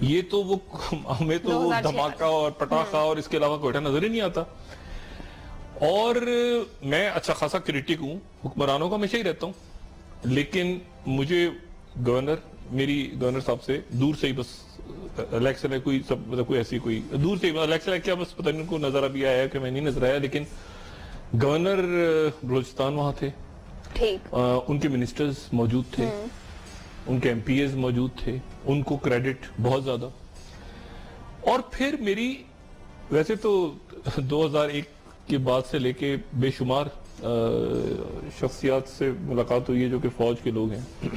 یہ تو وہ ہمیں تو وہ 2006 دھماکہ اور پٹاخہ اور اس کے علاوہ کوئٹہ نظر ہی نہیں آتا. اور میں اچھا خاصا کریٹک ہوں حکمرانوں کا، ہمیشہ ہی رہتا ہوں، لیکن مجھے میری گورنر صاحب سے دور سے ہی بس الیکشن ہے کوئی مطلب کوئی ایسی کوئی دور سے الیکشن ہے کیا بس پتہ نہیں ان کو نظر ابھی آیا کہ میں نہیں نظر آیا، لیکن گورنر بلوچستان وہاں تھے، ٹھیک، ان کے منسٹرز موجود تھے، ان کے ایم پی ایز موجود تھے، ان کو کریڈٹ بہت زیادہ. اور پھر میری ویسے تو 2001 کے بعد سے لے کے بے شمار شخصیات سے ملاقات ہوئی ہے جو کہ فوج کے لوگ ہیں،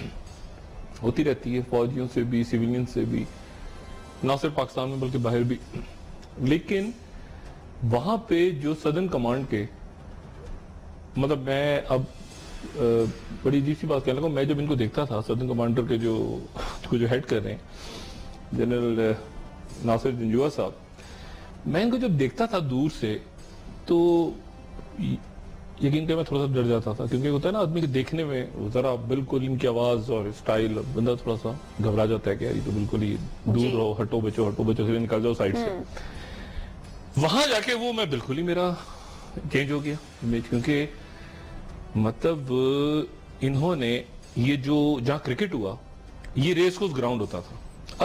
ہوتی رہتی ہے، فوجیوں سے بھی، سیویلین سے بھی، نہ صرف پاکستان میں بلکہ باہر بھی. لیکن وہاں پہ جو سدرن کمانڈ کے مطلب میں اب بڑی عجیب سی بات کہنے لگا، میں جب ان کو دیکھتا تھا سدرن کمانڈر کے جو ہیڈ کر رہے ہیں جنرل ناصر جنجوعہ صاحب، میں ان کو جب دیکھتا تھا دور سے تو یقین کہ میں تھوڑا سا ڈر جاتا تھا، کیونکہ ہوتا ہے نا آدمی کے دیکھنے میں ذرا بالکل ان کی آواز اور اسٹائل، بندہ تھوڑا سا گھبرا جاتا ہے کہ یار یہ تو بالکل ہی دور رہو، ہٹو بچو سے نکل جاؤ سائڈ سے. وہاں جا کے وہ میں بالکل ہی میرا چینج ہو گیا امیج، کیونکہ مطلب انہوں نے یہ جو جہاں کرکٹ ہوا یہ ریس کورس گراؤنڈ ہوتا تھا،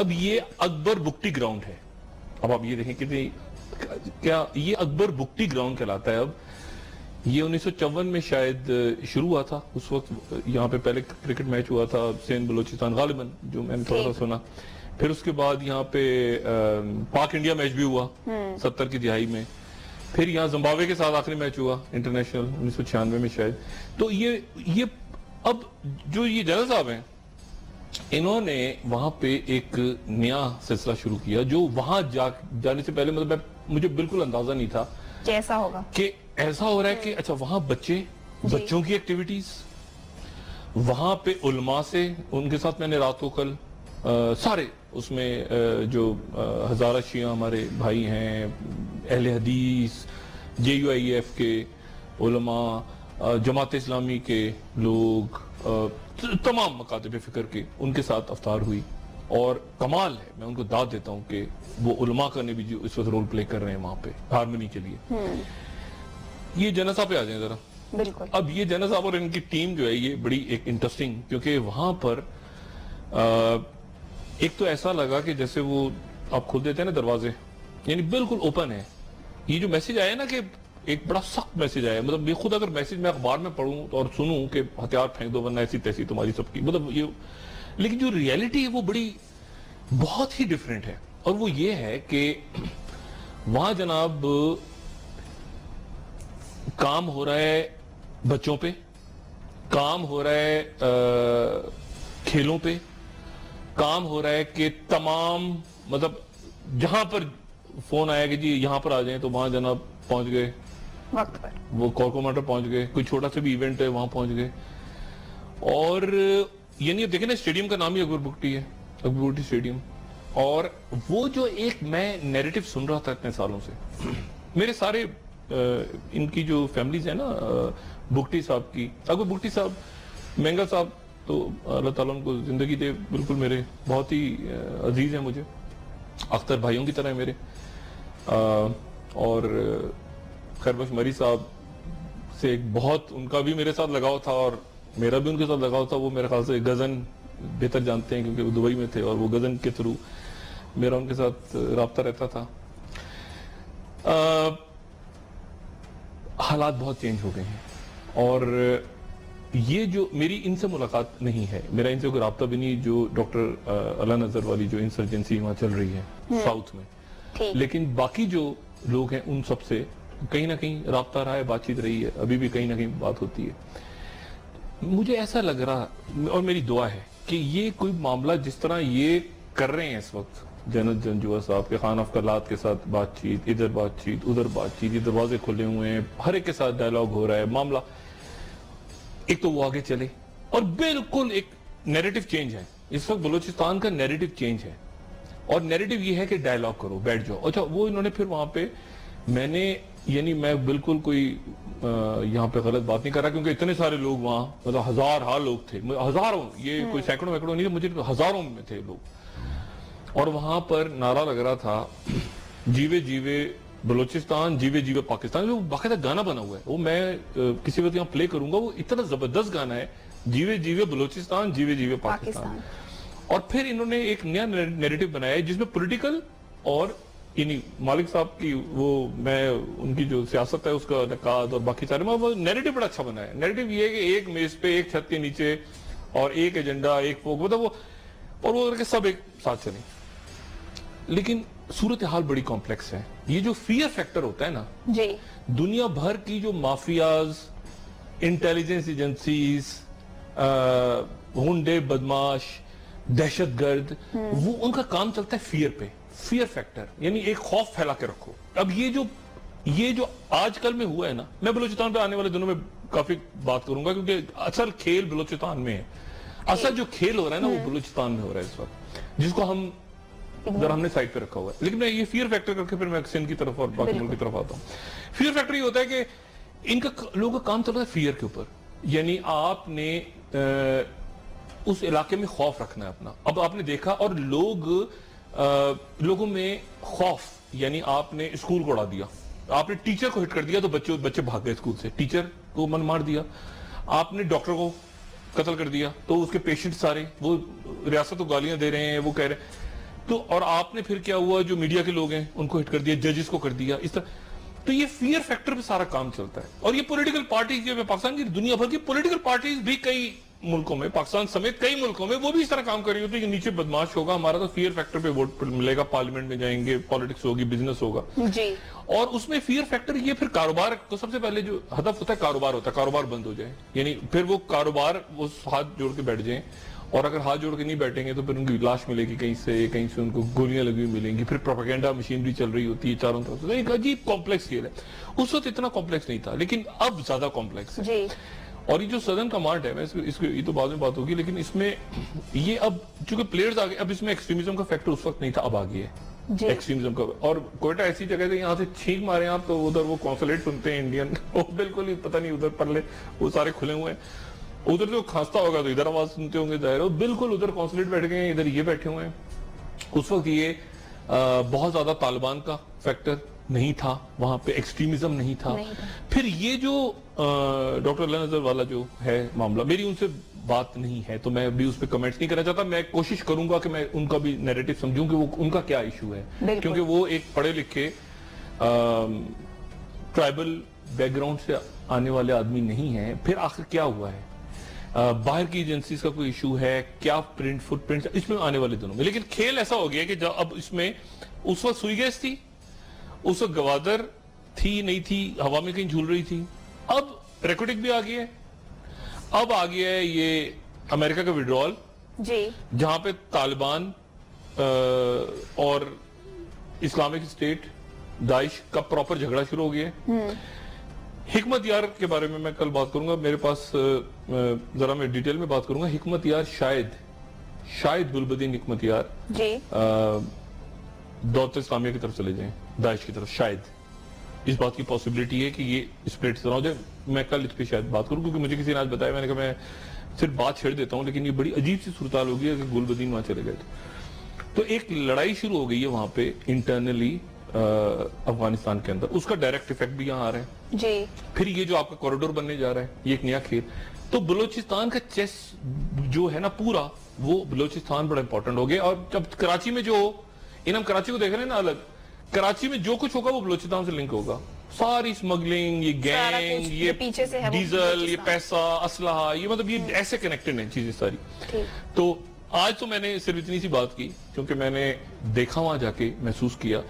اب یہ اکبر بکٹی گراؤنڈ ہے. اب آپ یہ دیکھیں کہ کیا یہ اکبر بکٹی گراؤنڈ کہلاتا ہے. اب یہ 1954 میں شاید شروع ہوا تھا، اس وقت یہاں پہ پہلے کرکٹ میچ ہوا تھا سندھ بلوچستان غالباً، جو میں نے تھوڑا سا سنا. پھر اس کے بعد یہاں پہ پاک انڈیا میچ بھی ہوا 70 کی دہائی میں. پھر یہاں زمبابوے کے ساتھ آخری میچ ہوا انٹرنیشنل 1996 میں شاید. تو یہ اب جو یہ جنرل صاحب ہیں انہوں نے وہاں پہ ایک نیا سلسلہ شروع کیا جو وہاں جانے سے پہلے مطلب مجھے بالکل اندازہ نہیں تھا کیسا ہوگا، کہ ایسا ہو رہا ہے کہ اچھا وہاں بچوں کی ایکٹیویٹیز، وہاں پہ علماء سے ان کے ساتھ میں نے رات کو کل سارے اس میں جو ہزارہ شیعہ ہمارے بھائی ہیں، اہل حدیث، JUIF کے علماء، جماعت اسلامی کے لوگ، تمام مکاتب فکر کے، ان کے ساتھ افطار ہوئی. اور کمال ہے، میں ان کو داد دیتا ہوں کہ وہ علماء کا نے بھی جو اس وقت رول پلے کر رہے ہیں وہاں پہ ہارمونی کے لیے. یہ جنرل صاحب پہ آ جائیں ذرا. بالکل. اب یہ جنرل صاحب اور ان کی ٹیم جو ہے یہ بڑی ایک انٹرسٹنگ، کیونکہ وہاں پر ایک تو ایسا لگا کہ جیسے وہ آپ کھول دیتے ہیں نا دروازے، یعنی بالکل اوپن ہے. یہ جو میسج آیا نا کہ ایک بڑا سخت میسج آیا، مطلب یہ خود اگر میسج میں اخبار میں پڑھوں اور سنوں کہ ہتھیار پھینک دو ورنہ ایسی تیسی تمہاری سب کی، مطلب یہ، لیکن جو ریئلٹی ہے وہ بڑی بہت ہی ڈیفرنٹ ہے. اور وہ یہ ہے کہ وہاں جناب کام ہو رہا ہے بچوں پہ، کام ہو رہا ہے کھیلوں پہ، کام ہو رہا ہے کہ تمام مطلب جہاں پر فون آیا کہ جی یہاں پر آ جائیں تو وہاں جناب پہنچ گئے وقت پر، وہ کور کمانڈر پہنچ گئے، کوئی چھوٹا سا بھی ایونٹ ہے وہاں پہنچ گئے. اور یعنی دیکھیں نا اسٹیڈیم کا نام ہی اکبر بکٹی ہے، اکبر بکٹی اسٹیڈیم. اور وہ جو ایک میں نیریٹو سن رہا تھا اتنے سالوں سے، میرے سارے ان کی جو فیملیز ہیں نا بکٹی صاحب کی، اکبر بکٹی صاحب، مینگا صاحب تو اللہ تعالیٰ ان کو زندگی دے، بالکل میرے بہت ہی عزیز ہیں مجھے، اختر بھائیوں کی طرح ہیں میرے. اور خیر بخش مری صاحب سے ایک بہت ان کا بھی میرے ساتھ لگاؤ تھا اور میرا بھی ان کے ساتھ لگاؤ تھا. وہ میرے خیال سے غزن بہتر جانتے ہیں کیونکہ وہ دبئی میں تھے اور وہ غزن کے تھرو میرا ان کے ساتھ رابطہ رہتا تھا. حالات بہت چینج ہو گئے ہیں اور یہ جو میری ان سے ملاقات نہیں ہے، میرا ان سے کوئی رابطہ بھی نہیں، جو ڈاکٹر اللہ نظر والی جو انسرجنسی وہاں چل رہی ہے ساؤتھ میں، لیکن باقی جو لوگ ہیں ان سب سے کہیں نہ کہیں رابطہ رہا ہے، بات چیت رہی ہے، ابھی بھی کہیں نہ کہیں بات ہوتی ہے. مجھے ایسا لگ رہا اور میری دعا ہے کہ یہ کوئی معاملہ جس طرح یہ کر رہے ہیں اس وقت جنرل جنجوعہ صاحب کے خان افکارلات کے ساتھ بات چیت، ادھر بات چیت ادھر بات چیت، یہ دروازے کھلے ہوئے ہیں، ہر ایک کے ساتھ ڈائلاگ ہو رہا ہے، معاملہ ایک تو وہ آگے چلے. اور بالکل ایک نیریٹو چینج ہے اس وقت، بلوچستان کا نیریٹو چینج ہے. اور نیریٹو یہ ہے کہ ڈائلاگ کرو، بیٹھ جاؤ. اچھا وہ انہوں نے پھر وہاں پہ میں بالکل کوئی یہاں پہ غلط بات نہیں کر رہا کیونکہ اتنے سارے لوگ وہاں، مطلب ہزاروں لوگ تھے، ہزاروں، یہ کوئی سینکڑوں وینکڑوں نہیں تھے، مجھے ہزاروں میں تھے لوگ. اور وہاں پر نعرہ لگ رہا تھا جیوے جیوے بلوچستان جیوے جیوے پاکستان. وہ باقاعدہ گانا بنا ہوا ہے, وہ میں کسی وقت یہاں پلے کروں گا, وہ اتنا زبردست گانا ہے, جیوے جیوے بلوچستان جیوے جیوے پاکستان. اور پھر انہوں نے ایک نیا نیریٹو بنایا ہے جس میں پولیٹیکل اور یعنی مالک صاحب کی وہ میں ان کی جو سیاست ہے اس کا نقاد اور باقی سارے وہ نیریٹو بڑا اچھا بنا ہے. نیریٹو یہ ہے کہ ایک میز پہ ایک چھت کے نیچے اور ایک ایجنڈا ایک فوک مطلب وہ اور وہ کہ سب ایک ساتھ چلیں. لیکن صورتحال بڑی کمپلیکس ہے. یہ جو فیئر فیکٹر ہوتا ہے نا جی دنیا بھر کی جو مافیاز انٹیلیجنس ایجنسیز ہونڈے بدماش دہشت گرد وہ ان کا کام چلتا ہے فیئر پہ, فیئر فیکٹر یعنی ایک خوف پھیلا کے رکھو. اب یہ جو آج کل میں ہوا ہے نا, میں بلوچستان پہ آنے والے دنوں میں کافی بات کروں گا کیونکہ اصل کھیل بلوچستان میں ہے. اصل جو کھیل ہو رہا ہے نا وہ بلوچستان میں ہو رہا ہے اس وقت, جس کو ہم نے سائٹ پہ رکھا ہوا ہے. لیکن میں یہ فیئر فیکٹر کر کے پھر میں سندھ کی طرف اور باقی ملک کی طرف آتا ہوں. فیئر فیکٹر یہ ہوتا ہے کہ ان کا لوگوں کا کام چل رہا ہے فیئر کے اوپر, یعنی آپ نے اس علاقے میں خوف رکھنا ہے اپنا. اب آپ نے دیکھا اور لوگوں میں خوف, یعنی آپ نے اسکول کو اڑا دیا, آپ نے ٹیچر کو ہٹ کر دیا تو بچے بھاگ گئے اسکول سے, ٹیچر کو من مار دیا. آپ نے ڈاکٹر کو قتل کر دیا تو اس کے پیشنٹ سارے وہ ریاست کو گالیاں دے رہے ہیں, وہ کہہ رہے ہیں تو. اور آپ نے پھر کیا ہوا, جو میڈیا کے لوگ ہیں ان کو ہٹ کر دیا, ججز کو کر دیا اس طرح. تو یہ فیئر فیکٹر پہ سارا کام چلتا ہے. اور یہ پولیٹیکل پارٹیز جو پاکستان کی دنیا بھر کی پولیٹیکل پارٹیز بھی کئی ملکوں میں, پاکستان سمیت کئی ملکوں میں وہ بھی اس طرح کام کر رہی ہوتی ہے کہ نیچے بدماش ہوگا ہمارا تو فیئر فیکٹر پہ ووٹ ملے گا, پارلیمنٹ میں جائیں گے, پالیٹکس ہوگی, بزنس ہوگا. جی اور اس میں فیئر فیکٹر یہ پھر کاروبار کو سب سے پہلے جو ہدف ہوتا ہے کاروبار ہوتا ہے, کاروبار بند ہو جائے, یعنی پھر وہ کاروبار وہ ہاتھ جوڑ کے بیٹھ جائیں. اور اگر ہاتھ جوڑ کے نہیں بیٹھیں گے تو پھر ان کی لاش ملے گی کہیں سے ان کو گولیاں لگی ہوئی ملیں گی. پھر پروپیگنڈا مشینری چل رہی ہوتی ہے چاروں طرف سے. ایک عجیب کمپلیکس کھیل ہے. اس وقت اتنا کمپلیکس نہیں تھا لیکن اب زیادہ کمپلیکس ہے. جی اور یہ جو سدرن کمانڈ ہے, اس کو یہ تو بعد میں بات ہوگی, لیکن اس میں یہ اب چونکہ پلیئرز آگے, اب اس میں ایکسٹریمزم کا فیکٹر اس وقت نہیں تھا, اب آ گیا ہے ایکسٹریمزم کا. اور کوئٹہ ایسی جگہ ہے یہاں سے چھینک مارے آپ تو ادھر وہ کونسولیٹ سنتے ہیں انڈین, وہ بالکل ہی پتہ نہیں ادھر پرلے وہ سارے کھلے ہوئے ہیں. ادھر جو کھانستا ہوگا تو ادھر آواز سنتے ہوں گے ظاہر ہے, بالکل ادھر کونسولیٹ بیٹھ گئے ہیں, ادھر یہ بیٹھے ہوئے ہیں. اس وقت یہ بہت زیادہ طالبان کا فیکٹر نہیں تھا وہاں پہ, ایکسٹریمزم نہیں تھا. پھر یہ جو ڈاکٹر اللہ نظر والا جو ہے معاملہ, میری ان سے بات نہیں ہے تو میں بھی اس پہ کمنٹس نہیں کرنا چاہتا. میں کوشش کروں گا کہ میں ان کا بھی نیریٹو سمجھوں کہ وہ ان کا کیا ایشو ہے, کیونکہ وہ ایک پڑھے لکھے ٹرائبل بیک گراؤنڈ سے آنے والے آدمی نہیں ہیں. پھر آخر کیا ہوا ہے, باہر کی ایجنسیز کا کوئی ایشو ہے کیا, فٹ پرنٹ اس میں آنے والے دنوں میں. لیکن کھیل ایسا ہو گیا کہ جب اب اس میں اس وقت سوئی گیس تھی, اس وقت گوادر تھی نہیں تھی, ہوا میں کہیں جھول رہی تھی. اب ریکوٹک بھی آ گیا ہے, اب آ گیا ہے یہ امریکہ کا وڈرال, جی جہاں پہ طالبان اور اسلامک اسٹیٹ داعش کا پراپر جھگڑا شروع ہو گیا ہے. حکمت یار کے بارے میں کل بات کروں گا, میرے پاس ذرا میں ڈیٹیل میں بات کروں گا. حکمت یار شاید گلبدین حکمت یار جی دولت اسلامیہ کی طرف چلے جائیں, داعش کی طرف. شاید اس بات کی پاسبلٹی ہے کہ یہ اسپلٹ طرح ہو جائے. میں کل اس پہ شاید بات کروں کیونکہ مجھے کسی نے آج بتایا, میں نے کہا میں صرف بات چھیڑ دیتا ہوں, لیکن یہ بڑی عجیب سی صورتحال ہو گئی ہے کہ گلبدین وہاں چلے گئے. تو ایک لڑائی شروع ہو گئی ہے وہاں پہ انٹرنلی افغانستان کے اندر, اس کا ڈائریکٹ افیکٹ بھی یہاں آ رہا ہے. جی پھر یہ جو آپ کا کوریڈور بننے جا رہا ہے, یہ ایک نیا کھیل. تو بلوچستان کا چیس جو ہے نا پورا, وہ بلوچستان بڑا امپورٹنٹ ہو گیا. اور جب کراچی میں جو ہم کراچی کو دیکھ رہے ہیں نا الگ, کراچی میں جو کچھ ہوگا وہ بلوچستان سے لنک ہوگا. ساری اسمگلنگ, یہ گینگ, یہ ڈیزل, یہ پیسہ, اسلحہ, یہ مطلب یہ ایسے کنیکٹڈ ہیں چیزیں ساری. تو آج تو میں نے صرف اتنی سی بات کی کیونکہ میں نے دیکھا وہاں جا کے, محسوس کیا.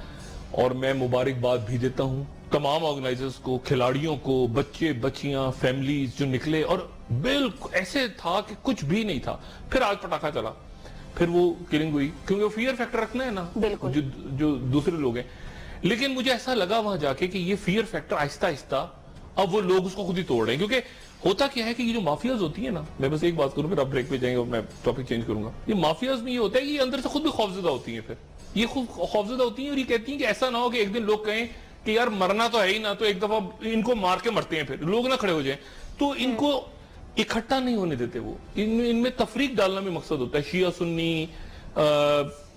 اور میں مبارکباد بھی دیتا ہوں تمام آرگنائزرز کو, کھلاڑیوں کو, بچے بچیاں, فیملیز جو نکلے. اور بالکل ایسے تھا کہ کچھ بھی نہیں تھا. پھر آج پٹاخہ چلا, پھر وہ کلنگ ہوئی, کیونکہ وہ فیئر فیکٹر رکھنا ہے نا جو دوسرے لوگ ہیں. لیکن مجھے ایسا لگا وہاں جا کے کہ یہ فیئر فیکٹر آہستہ آہستہ اب وہ لوگ اس کو خود ہی توڑ رہے ہیں. کیونکہ ہوتا کیا ہے کہ یہ جو مافیاز ہوتی ہیں نا, میں بس ایک بات کروں پھر آپ بریک پہ جائیں گے اور میں ٹاپک چینج کروں گا. یہ مافیاز میں یہ ہوتا ہے کہ یہ اندر سے خود بھی خوفزدہ ہوتی ہیں. پھر یہ خود خوفزدہ ہوتی ہیں اور یہ کہتی ہیں کہ ایسا نہ ہو کہ ایک دن لوگ کہیں کہ یار مرنا تو ہے ہی نہ, تو ایک دفعہ ان کو مار کے مرتے ہیں, پھر لوگ نہ کھڑے ہو جائیں. تو ان کو اکٹھا نہیں ہونے دیتے, وہ ان میں تفریق ڈالنا بھی مقصد ہوتا ہے. شیعہ سنی,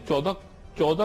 14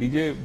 DJ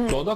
14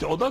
14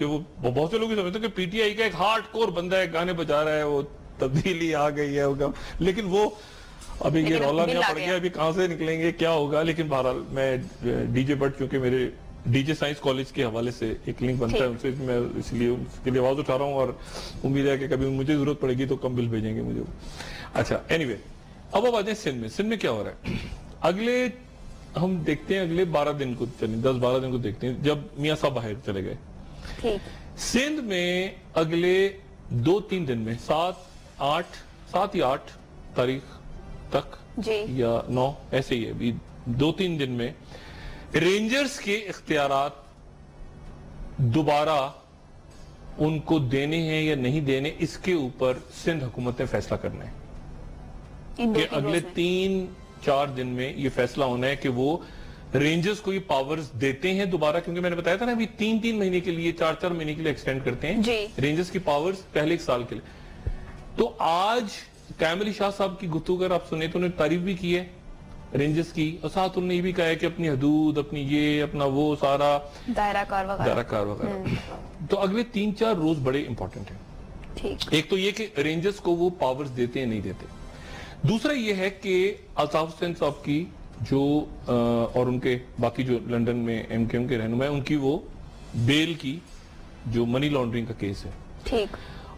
کہ وہ بہت سے لوگ سمجھتے ہیں کہ پی ٹی آئی کا ایک ہارڈ کور بندہ ہے, گانے بجا رہا ہے, وہ تبدیلی آ گئی ہے, لیکن وہ ابھی یہ رولا نیا پڑ گیا, ابھی کہاں سے نکلیں گے, کیا ہوگا. لیکن بہرحال میں ڈی جے بٹ چونکہ میرے ڈی جے سائنس کالج کے حوالے سے ایک لنک بنتا ہے ان سے, میں اس لیے اس کے لیے آواز اٹھا رہا ہوں, اور امید ہے کہ کبھی مجھے ضرورت پڑے گی تو کم بل بھیجیں گے مجھے. اچھا اینی وے, اب آ جائیں سندھ میں. سندھ میں کیا ہو رہا ہے اگلے, ہم دیکھتے ہیں اگلے 12 دن کو, 10-12 دن کو دیکھتے ہیں جب میاں صاحب باہر چلے گئے. سندھ میں اگلے 2-3 دن میں 7 یا 8 تاریخ تک یا 9 ایسے ہی ہے, 2-3 دن میں رینجرز کے اختیارات دوبارہ ان کو دینے ہیں یا نہیں دینے, اس کے اوپر سندھ حکومت نے فیصلہ کرنا ہے کہ اگلے 3-4 دن میں یہ فیصلہ ہونا ہے کہ وہ رینجرز کو یہ پاورز دیتے ہیں دوبارہ, کیونکہ میں نے بتایا تھا نا ابھی 3-3 مہینے کے لیے, 4-4 مہینے کے لیے ایکسٹینڈ کرتے ہیں رینجرز کی پاورز پہلے 1 سال کے لیے. تو آج قائم علی شاہ صاحب کی گفتگو اگر آپ سنیں تو انہوں نے تعریف بھی کی ہے رینجرز کی, اور ساتھ انہوں نے یہ بھی کہا ہے کہ اپنی حدود, اپنی یہ اپنا وہ سارا دائرہ کار وغیرہ. تو اگلے 3-4 روز بڑے امپورٹنٹ ہیں. ایک تو یہ کہ رینجرز کو وہ پاورز دیتے ہیں نہیں دیتے. دوسرا یہ ہے کہ الطاف حسین صاحب کی جو اور ان کے باقی جو لنڈن میں ایم کیو ایم کے رہنما ہیں, ان کی وہ بیل کی جو منی لانڈرنگ کا کیس ہے,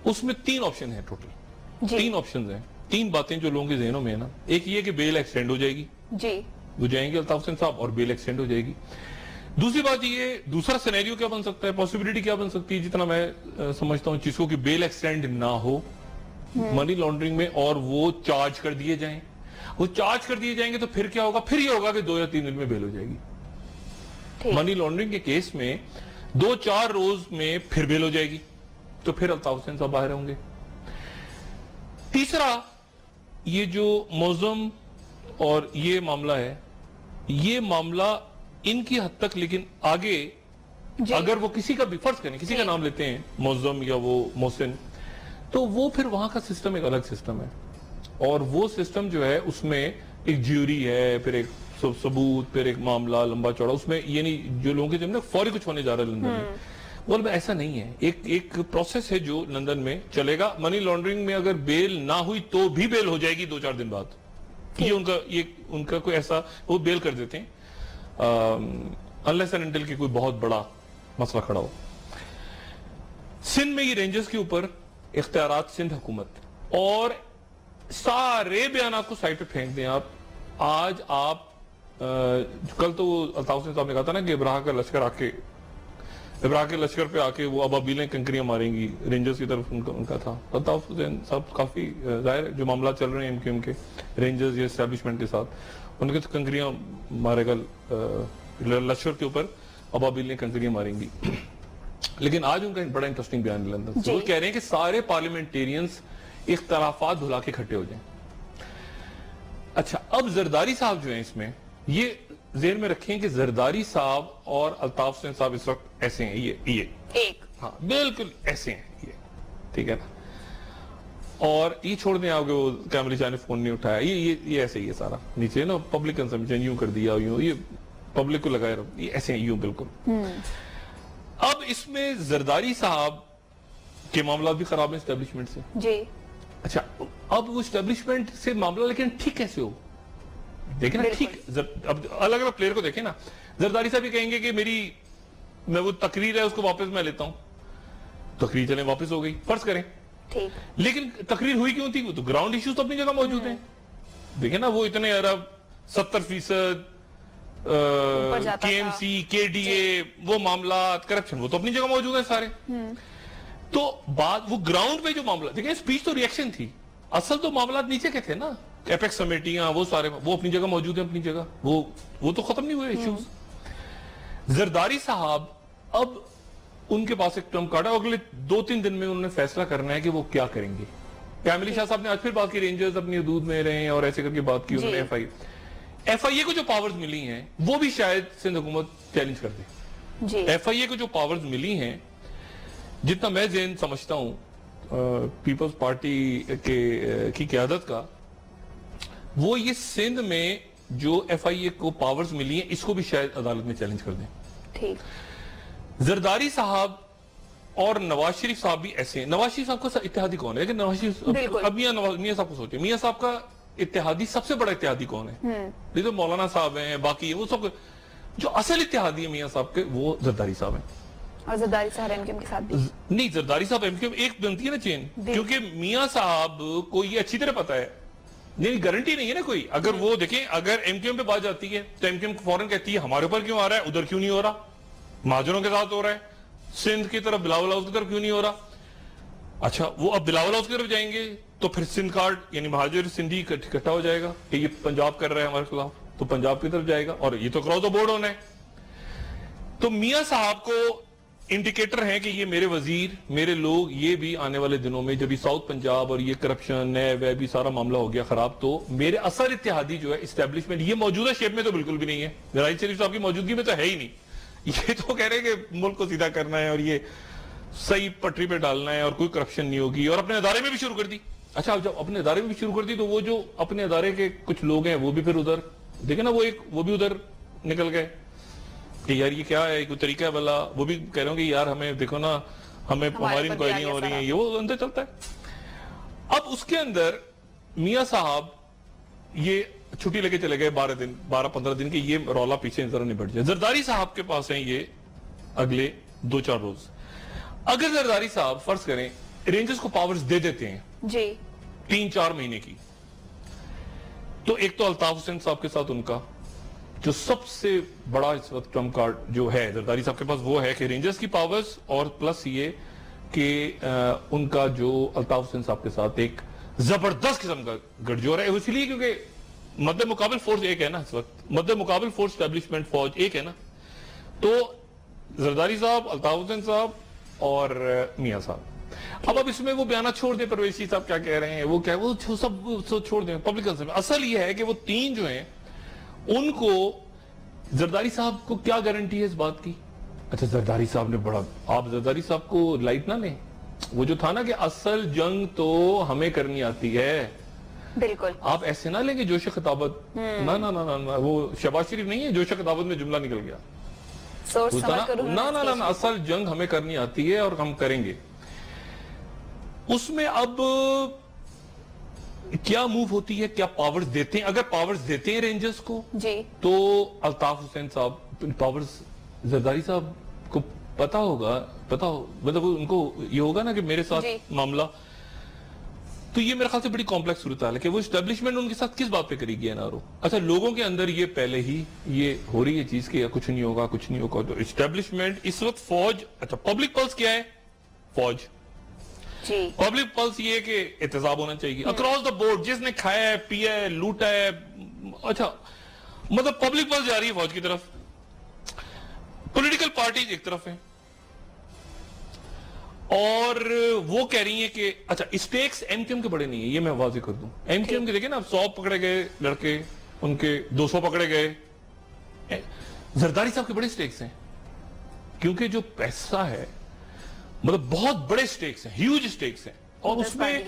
اس میں 3 آپشن ہیں ٹوٹل. 3 آپشنز ہیں, 3 باتیں جو لوگوں کے ذہنوں میں ہیں نا. ایک یہ کہ بیل ایکسٹینڈ ہو جائے گی, وہ جائیں گے الطاف حسین صاحب اور بیل ایکسٹینڈ ہو جائے گی. دوسری بات یہ, دوسرا سینیریو کیا بن سکتا ہے, پاسبلٹی کیا بن سکتی ہے, جتنا میں سمجھتا ہوں چیز کو, کہ بیل ایکسٹینڈ نہ ہو منی لانڈرنگ میں اور وہ چارج کر دیے جائیں. وہ چارج کر دیے جائیں گے تو پھر کیا ہوگا, پھر یہ ہوگا کہ 2 یا 3 دن میں بیل ہو جائے گی. منی لانڈرنگ کے کیس میں 2-4 روز میں پھر بیل ہو جائے گی, تو پھر الطاف حسین صاحب باہر ہوں گے. تیسرا یہ جو موزم اور یہ معاملہ ہے, یہ معاملہ ان کی حد تک, لیکن آگے اگر وہ کسی کا بھی فرض کریں, کسی کا نام لیتے ہیں موزم یا وہ محسن, تو وہ پھر وہاں کا سسٹم ایک الگ سسٹم ہے, اور وہ سسٹم جو ہے اس میں ایک جیوری ہے, پھر ایک ثبوت, پھر ایک معاملہ لمبا چوڑا, اس میں یہ نہیں جو لوگوں کے جب فوری کچھ ہونے جا رہا ہے لندن میں, وہ ایسا نہیں ہے. ایک پروسیس ہے جو لندن میں چلے گا. منی لانڈرنگ میں اگر بیل نہ ہوئی تو بھی بیل ہو جائے گی 2-4 دن بعد. یہ ان کا کوئی ایسا, وہ بیل کر دیتے ہیں unless and until کہ کوئی بہت بڑا مسئلہ کھڑا ہو. سندھ میں یہ رینجرز کے اوپر اختیارات سندھ حکومت, اور سارے بیانات کو سائٹ پہ پھینک دیں آپ. آج آپ کل تو الطاف حسین صاحب نے کہا تھا نا کہ ابراہ کے لشکر پہ آ کے وہ ابابیلیں کنکریاں ماریں گی, رینجرز کی طرف ان کا تھا. الطاف حسین صاحب کافی ظاہر جو معاملات چل رہے ہیں ایم کیو ایم کے رینجرز یا اسٹیبلشمنٹ کے ساتھ, ان کے تو کنکریاں مارے گا لشکر کے اوپر, ابابیلیں کنکریاں ماریں گی. لیکن آج ان کا بڑا انٹرسٹنگ بیان ہے لندن. وہ کہہ رہے ہیں کہ سارے پارلیمنٹیرینز اختلافات بھلا کے کھٹے ہو جائیں. اچھا, اب زرداری صاحب جو ہیں اس میں, یہ ذہن میں رکھیں کہ زرداری صاحب اور الطاف حسین صاحب اس وقت ایسے ہیں, یہ ہاں بالکل ایسے ہیں یہ, ٹھیک ہے نا. اور یہ چھوڑ دیں آپ کہ وہ قائم علی شاہ نے فون نہیں اٹھایا, یہ ایسے ہی ہے سارا نیچے نا, پبلک کنزمپشن یوں کر دیا, یوں یہ پبلک کو لگائے رہو, یہ ایسے ہیں یوں بالکل. اب اس میں زرداری صاحب کے معاملات بھی خراب ہیں اسٹیبلشمنٹ سے. جی اچھا, اب وہ اسٹیبلشمنٹ سے معاملہ لیکن ٹھیک کیسے ہو, دیکھیں نا ٹھیک, اب الگ الگ پلیئر کو دیکھیں نا. زرداری صاحب یہ کہیں گے کہ میں وہ تقریر ہے اس کو واپس میں لیتا ہوں, تقریر چلیں واپس ہو گئی فرض کریں, لیکن تقریر ہوئی کیوں تھی, وہ تو گراؤنڈ ایشوز تو اپنی جگہ موجود ہیں. دیکھیں نا وہ اتنے ارب 70% کے ایم سی, کے ڈی اے, وہ معاملات, کرپشن, وہ تو اپنی جگہ موجود ہیں سارے. تو بات وہ گراؤنڈ پہ جو معاملہ, دیکھیں سپیچ تو ریئیکشن تھی, اصل تو معاملات نیچے کے تھے نا, ایپیکس کمیٹیاں, وہ سارے وہ اپنی جگہ موجود ہیں, اپنی جگہ وہ تو ختم نہیں ہوئے ایشوز. زرداری صاحب اب ان کے پاس ایک ٹرمپ کارڈ ہے, اگلے 2-3 دن میں انہوں نے فیصلہ کرنا ہے کہ وہ کیا کریں گے. قائم علی شاہ صاحب نے آج پھر بات کی رینجرز اپنی حدود میں رہے اور ایسے کر کے بات کی. انہوں نے ایف آئی اے کو جو پاورز ملی ہیں وہ بھی شاید سندھ حکومت چیلنج کر دے. ایف آئی اے کو جو پاورز ملی ہیں, جتنا میں ذہن سمجھتا ہوں پیپلز پارٹی کی قیادت کا, وہ یہ سندھ میں جو ایف آئی اے کو پاورز ملی ہیں اس کو بھی شاید عدالت میں چیلنج کر دیں. زرداری صاحب اور نواز شریف صاحب بھی ایسے ہیں. نواز شریف صاحب کا اتحادی کون ہے؟ لیکن نواز شریف بالکل. اب میاں صاحب کو سوچیں, میاں صاحب کا اتحادی سب سے بڑا اتحادی کون ہے؟ یہ تو مولانا صاحب ہیں, باقی وہ سب. جو اصل اتحادی ہے میاں صاحب کے وہ زرداری صاحب ہیں. اور زرداری صاحب ایم کیو ایم کے ساتھ بھی نہیں, زرداری صاحب ایم کیو ایم ایک بنتی ہے نا چین, کیونکہ میاں صاحب کو یہ اچھی طرح پتا ہے, نہیں گارنٹی نہیں ہے نا کوئی. اگر وہ دیکھیں, اگر ایم کیو ایم پہ بات جاتی ہے تو ایم کیو ایم فوراً کہتی ہے ہمارے اوپر کیوں آ رہا ہے, ادھر کیوں نہیں ہو رہا, مہاجروں کے ساتھ ہو رہا ہے, سندھ کی طرف بلاول ہاؤس کی طرف کیوں نہیں ہو رہا. اچھا, وہ اب بلاول ہاؤس کی طرف جائیں گے تو پھر سندھ کارڈ یعنی مہاجر سندھی اکٹھا ہو جائے گا کہ یہ پنجاب کر رہا ہے ہمارے خلاف, تو پنجاب کی طرف جائے گا, اور یہ تو کراس دا بورڈ ہونا ہے. تو میاں صاحب کو انڈیکیٹر ہیں کہ یہ میرے وزیر, میرے لوگ, یہ بھی آنے والے دنوں میں جب یہ ساؤتھ پنجاب اور یہ کرپشن نیب ویب سارا معاملہ ہو گیا خراب, تو میرے اثر اتحادی جو ہے اسٹیبلشمنٹ, یہ موجودہ شیپ میں تو بالکل بھی نہیں ہے, راحیل شریف صاحب کی موجودگی میں تو ہے ہی نہیں. یہ تو کہہ رہے ہیں کہ ملک کو سیدھا کرنا ہے اور یہ صحیح پٹری پہ ڈالنا ہے اور کوئی کرپشن نہیں ہوگی, اور اپنے ادارے میں بھی شروع کر دی. اچھا, جب اپنے ادارے میں بھی شروع کر دی تو وہ جو اپنے ادارے کے کچھ لوگ ہیں وہ بھی پھر ادھر دیکھیں نا, وہ بھی ادھر نکل گئے کہ یار یہ کیا ہے, کوئی طریقہ ہے بلا. وہ بھی کہہ رہے ہوں کہ یار ہمیں دیکھو نا, ہماری انکوائریاں ہو رہی ہیں, یہ وہ اندر چلتا ہے. اب اس کے اندر میاں صاحب یہ چھٹی لے کے چلے گئے 12-15 دن کے, یہ رولا پیچھے ذرا نبٹ جائے. زرداری صاحب کے پاس ہیں یہ اگلے 2-4 روز. اگر زرداری صاحب فرض کریں رینجرز کو پاورز دے دیتے ہیں جی 3-4 مہینے کی, تو ایک تو الطاف حسین صاحب کے ساتھ ان کا جو سب سے بڑا اس وقت ٹرمپ کارڈ جو ہے زرداری صاحب کے پاس وہ ہے کہ رینجرز کی پاورز, اور پلس یہ کہ ان کا جو الطاف حسین صاحب کے ساتھ ایک زبردست قسم کا گڑ جوڑ ہے, اس لیے کیونکہ مد مقابل فورس ایک ہے نا اس وقت, مد مقابل فورس اسٹیبلشمنٹ فوج ایک ہے نا. تو زرداری صاحب, الطاف حسین صاحب اور میاں صاحب. اب اس میں وہ بیانات چھوڑ دیں, پرویز صاحب کیا کہہ رہے ہیں, وہ کیا, وہ سب چھوڑ دیں پبلک کنسرن. اصل یہ ہے کہ وہ تین جو ہیں ان کو زرداری صاحب کو کیا گارنٹی ہے اس بات کی. اچھا, زرداری صاحب نے بڑا, آپ زرداری صاحب کو لائٹ نہ لیں, وہ جو تھا نا کہ اصل جنگ تو ہمیں کرنی آتی ہے, بالکل آپ ایسے نہ لیں گے جوش خطابت. نہ وہ شہباز شریف نہیں ہے, جوش خطابت میں جملہ نکل گیا. نہ اصل جنگ ہمیں کرنی آتی ہے اور ہم کریں گے. اس میں اب کیا موو ہوتی ہے, کیا پاورز دیتے ہیں. اگر پاورز دیتے ہیں رینجرز کو جی تو الطاف حسین صاحب پاورز, زرداری صاحب کو پتا ہوگا, مطلب ان کو یہ ہوگا نا کہ میرے ساتھ معاملہ, تو یہ میرے خیال سے بڑی کمپلیکس صورتحال ہے کہ وہ اسٹیبلشمنٹ ان کے ساتھ کس بات پہ کرے گی NRO. اچھا, لوگوں کے اندر یہ پہلے ہی یہ ہو رہی ہے چیز کہ کچھ نہیں ہوگا, کچھ نہیں ہوگا. تو اسٹیبلشمنٹ اس وقت فوج, اچھا پبلک پلس کیا ہے, فوج پبلک پلس یہ کہ احتساب ہونا چاہیے اکراس دا بورڈ, جس نے کھایا ہے, پیا ہے, لوٹا ہے. اچھا, مطلب پبلک پلس جا رہی ہے فوج کی طرف, پولیٹیکل پارٹیز ایک طرف ہیں, اور وہ کہہ رہی ہیں کہ اچھا اسٹیکس ایم کیو ایم کے بڑے نہیں ہیں, یہ میں واضح کر دوں. ایم کیو ایم کے دیکھیں نا, 100 پکڑے گئے لڑکے, ان کے 200 پکڑے گئے. زرداری صاحب کے بڑے اسٹیکس ہیں, کیونکہ جو پیسہ ہے مطلب بہت بڑے اسٹیکس ہیں, ہیوج اسٹیکس ہیں, اور اس میں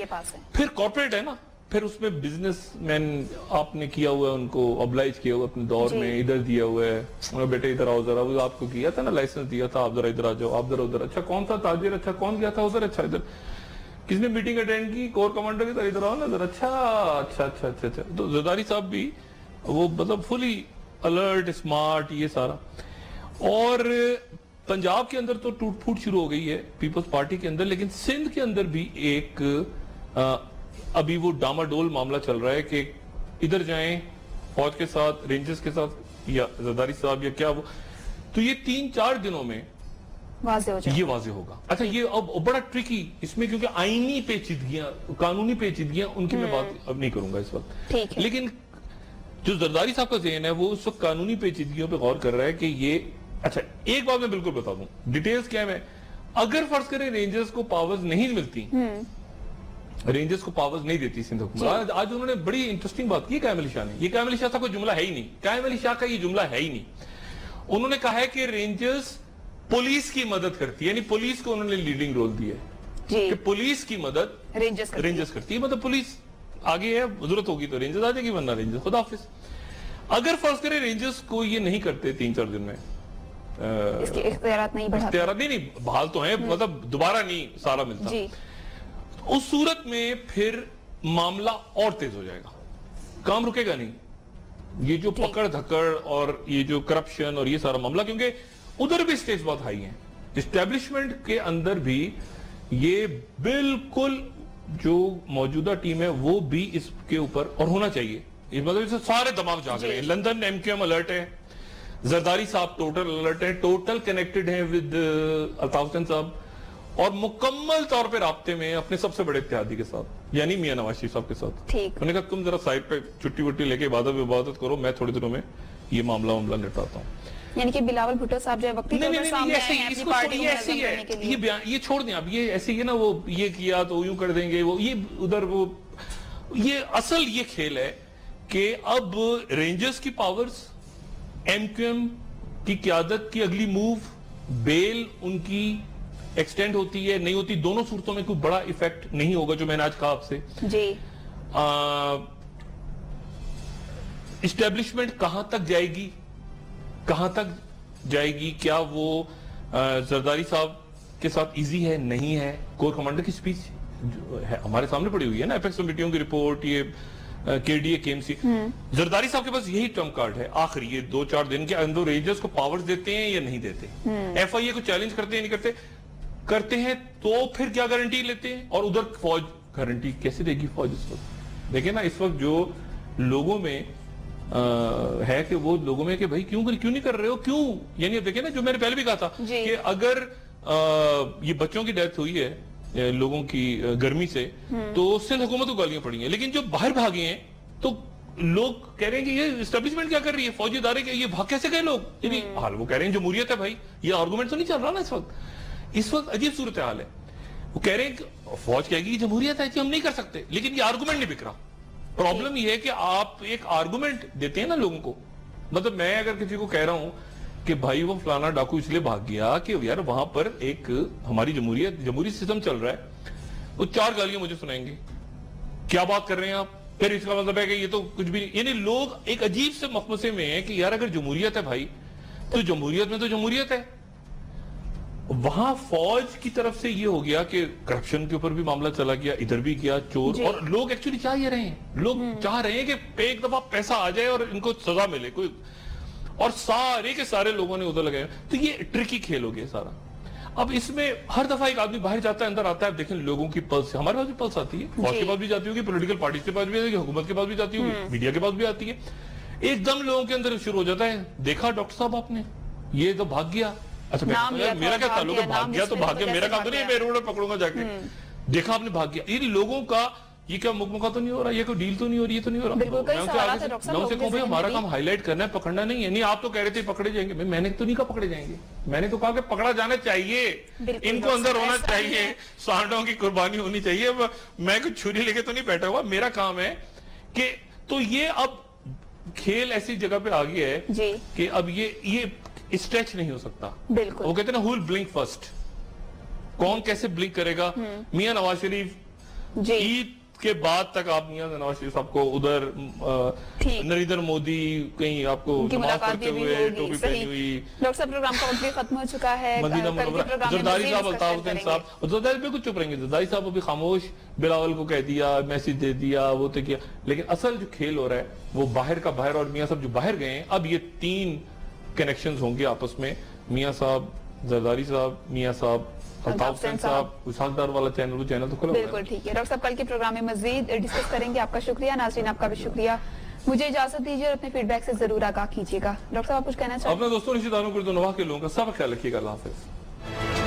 پھر کارپوریٹ ہے نا, پھر اس میں بزنس مین آپ نے کیا ہوا ہے, ان کو ابلائج کیا ہوا اپنے دور میں, ادھر دیا ہوا ہے, بیٹے ادھر آؤ ذرا, وہ آپ کو کیا تھا نا, لائسنس دیا تھا, آپ ذرا ادھر آ جاؤ, آپ ذرا ادھر. اچھا کون تھا تاجر, اچھا کون گیا تھا ادھر, اچھا ادھر کس نے میٹنگ اٹینڈ کی, کور کمانڈر کی طرح, ادھر آؤ نا ادھر. اچھا. تو زرداری صاحب بھی وہ مطلب فلی الرٹ, اسمارٹ, یہ سارا. اور پنجاب کے اندر تو ٹوٹ پھوٹ شروع ہو گئی ہے پیپلز پارٹی کے اندر, لیکن سندھ کے اندر بھی ایک ابھی وہ ڈاماڈول معاملہ چل رہا ہے کہ ادھر جائیں فوج کے ساتھ, رینجرز کے ساتھ, یا زرداری صاحب یا کیا وہ. تو یہ 3-4 دنوں میں یہ واضح ہوگا. اچھا, یہ اب بڑا ٹرکی اس میں, کیونکہ آئینی پیچیدگیاں, قانونی پیچیدگیاں, ان کی میں بات اب نہیں کروں گا اس وقت. لیکن جو زرداری صاحب کا ذہن ہے وہ اس وقت قانونی پیچیدگیوں پہ غور کر رہا ہے کہ یہ, اچھا ایک بات میں بالکل بتا دوں, ڈیٹیلز کیا ہے. اگر فرض کریں رینجرز کو پاورز نہیں ملتی, رینجرز کو پاورز نہیں دیتی سندھ حکومت, آج انہوں نے بڑی انٹرسٹنگ بات کی قائم علی شاہ نے. یہ قائم علی شاہ کا کوئی جملہ ہے ہی نہیں, قائم علی شاہ کا یہ جملہ ہے ہی نہیں. انہوں نے کہا ہے کہ رینجرز پولیس کی مدد کرتی ہے, یعنی پولیس کو انہوں نے لیڈنگ رول دیا ہے کہ پولیس کی مدد رینجرز کرتی ہے. مطلب پولیس آگے ہے, ضرورت ہوگی تو رینجرز آ جائے گی, ورنہ رینجرز خدا حافظ. اگر فرض کریں رینجرز کو یہ نہیں کرتے 3-4 دن میں, اس کے اختیارات نہیں بڑھاتے. اختیارات نہیں بحال تو ہیں, مطلب دوبارہ نہیں سارا ملتا. جی اس صورت میں پھر معاملہ اور تیز ہو جائے گا, کام رکے گا نہیں. یہ جو پکڑ دھکڑ اور یہ جو کرپشن اور یہ سارا معاملہ, کیونکہ ادھر بھی سٹیٹس بہت ہائی ہیں, اسٹیبلشمنٹ کے اندر بھی یہ بالکل جو موجودہ ٹیم ہے وہ بھی اس کے اوپر اور ہونا چاہیے. مطلب اس سے سارے دماغ جاگ رہے ہیں. London M Q M alert ہے, زرداری صاحب ٹوٹل الرٹ ہے, ٹوٹل کنیکٹڈ ہیں ود الطاف حسین صاحب, اور مکمل طور پہ رابطے میں اپنے سب سے بڑے اتحادی کے ساتھ, یعنی میاں نواز شریف صاحب کے ساتھ. ٹھیک, انہوں نے کہا تم ذرا سائڈ پہ چھٹی وٹی لے کے عبادت کرو, میں تھوڑے دنوں میں یہ معاملہ نپٹاتا ہوں. یعنی کہ بلاول بھٹو صاحب جو ہے وقتی طور پر سامنے آئے ہیں اپنی پارٹی کو منظم کرنے کے لیے. یہ چھوڑ دیں اب, یہ ایسے ہی ہے نا, وہ یہ کیا تو یوں کر دیں گے, وہ یہ ادھر وہ, یہ اصل یہ کھیل ہے کہ اب رینجرز کی پاورز, ایم کیو ایم کی قیادت کی اگلی موو, بیل ان کی ایکسٹینڈ ہوتی ہے نہیں ہوتی, دونوں صورتوں میں کوئی بڑا ایفیکٹ نہیں ہوگا جو میں نے آج کہا آپ سے. جی اسٹیبلشمنٹ کہاں تک جائے گی, کہاں تک جائے گی, کیا وہ زرداری صاحب کے ساتھ ایزی ہے نہیں ہے. کور کمانڈر کی سپیچ ہمارے سامنے پڑی ہوئی ہے نا, ایپیکس کمیٹیوں کی رپورٹ, یہ کے ڈی اے کے ایم سی. زرداری صاحب کے پاس یہی ٹرمپ کارڈ ہے آخری, یہ 2-4 دن کے اندر رینجرز کو پاورز دیتے ہیں یا نہیں دیتے, ایف آئی اے کو چیلنج کرتے ہیں نہیں کرتے, کرتے ہیں تو پھر کیا گارنٹی لیتے ہیں, اور ادھر فوج گارنٹی کیسے دے گی فوج اس وقت. دیکھیں نا اس وقت جو لوگوں میں ہے کہ وہ لوگوں میں کہ بھائی کیوں نہیں کر رہے ہو, کیوں, یعنی دیکھیں نا جو میں نے پہلے بھی کہا تھا کہ اگر یہ بچوں کی ڈیتھ ہوئی ہے لوگوں کی گرمی سے تو سندھ حکومت کو گالیاں پڑی ہیں, لیکن جو باہر بھاگے ہیں تو لوگ کہہ رہے ہیں کہ یہ اسٹیبلشمنٹ کیا کر رہی ہے, فوجی ادارے کے یہ بھاگ کیسے گئے لوگ, یعنی حال وہ کہہ رہے ہیں جمہوریت ہے بھائی, یہ آرگومنٹ تو نہیں چل رہا نا اس وقت عجیب صورتحال ہے. وہ کہہ رہے ہیں کہ فوج کہے گی جمہوریت ہے, ہم نہیں کر سکتے, لیکن یہ آرگومنٹ نہیں بک رہا. پرابلم یہ ہے کہ آپ ایک آرگومنٹ دیتے ہیں نا لوگوں کو, مطلب میں اگر کسی کو کہہ رہا ہوں کہ بھائی وہ فلانا ڈاکو اس لیے بھاگ گیا کہ یار وہاں پر ایک ہماری جمہوری سسٹم چل رہا ہے, وہ 4 گالیاں مجھے سنائیں گے, کیا بات کر رہے ہیں آپ, پھر اس کا مطلب ہے کہ یہ تو کچھ بھی نہیں. یعنی لوگ ایک عجیب سے مخمصے میں ہیں کہ یار اگر جمہوریت ہے بھائی تو جمہوریت میں تو جمہوریت ہے. وہاں فوج کی طرف سے یہ ہو گیا کہ کرپشن کے اوپر بھی معاملہ چلا گیا, ادھر بھی گیا چور, اور لوگ ایکچولی چاہ یہ رہے ہیں, لوگ چاہ رہے ہیں کہ ایک دفعہ پیسہ آ جائے اور ان کو سزا ملے کوئی, اور سارے کے سارے لوگوں نے ادھر لگائے. تو یہ ٹرکی کھیل ہو گیا سارا. اب اس میں ہر دفعہ ایک آدمی باہر جاتا ہے اندر آتا ہے, دیکھیں لوگوں کی پلس, ہمارے پاس بھی پلس آتی ہے, فوج کے پاس بھی جاتی ہوگی, پولیٹیکل پارٹیز کے پاس بھی آتی ہے, حکومت کے پاس بھی جاتی ہوگی, میڈیا کے پاس بھی آتی ہے. ایک دم لوگوں کے اندر شروع ہو جاتا ہے, دیکھا ڈاکٹر صاحب آپ نے یہ تو بھاگ گیا, اچھا میرا کیا تعلق ہے, بھاگ گیا تو بھاگ گیا, میرا کام تو نہیں, میں روڈ پر پکڑوں گا جا کے, دیکھا آپ نے بھاگ گیا. یہ لوگوں کا یہ کیا مکمکہ تو نہیں ہو رہا, یہ کوئی ڈیل تو نہیں ہو رہی, یہ تو نہیں ہو رہا. میں ان سے کہوں بھائی ہمارا کام ہائی لائٹ کرنا ہے, پکڑنا نہیں ہے. نہیں آپ تو کہہ رہے تھے پکڑے جائیں گے, میں نے تو نہیں کہا پکڑے جائیں گے, میں نے تو کہا کہ پکڑا جانا چاہیے, ان کو اندر ہونا چاہیے, سانڈوں کی قربانی ہونی چاہیے. میں کوئی چھری لے کے تو نہیں بیٹھا ہوا, میرا کام ہے کہ, تو یہ اب کھیل ایسی جگہ پہ آ گیا ہے کہ اب یہ اسٹریچ نہیں ہو سکتا. وہ کہتے ہیں نا ہول بلنک فرسٹ, کون کیسے بلنک کرے گا. میاں نواز شریف عید کے بعد تک آپ میاں نواز شریف صاحب کو ادھر نریندر مودی کہیں آپ کو نماز پڑھتے ہوئے ٹوپی پہنی ہوئی. ڈاکٹر صاحب پروگرام کا وقت بھی ختم ہو چکا ہے. مدینہ منورہ, زرداری صاحب, الطاف حسین صاحب, زرداری بالکل چپ رہیں گے. زرداری صاحب ابھی خاموش, بلاول کو کہہ دیا, میسج دے دیا, وہ تو کیا, لیکن اصل جو کھیل ہو رہا ہے وہ باہر کا باہر, اور میاں صاحب جو باہر گئے ہیں, اب یہ 3 کنیکشنز ہوں گے آپس میں, میاں صاحب, زرداری صاحب, میاں صاحب, الطاف حسین صاحب. اسحاق ڈار والا چینل, وہ چینل تو کھلا ہوا ہے. بالکل ٹھیک ہے ڈاکٹر صاحب, کل کے پروگرام میں مزید ڈسکس کریں گے. آپ کا شکریہ, ناظرین آپ کا بھی شکریہ. مجھے اجازت دیجیے اور اپنے فیڈ بیک سے ضرور آگاہ کیجیے گا. ڈاکٹر صاحب آپ کچھ کہنا چاہتے ہیں؟ اپنے دوستوں رشتہ داروں کو نواح کے لوگوں کا سب خیال رکھیے گا. اللہ حافظ.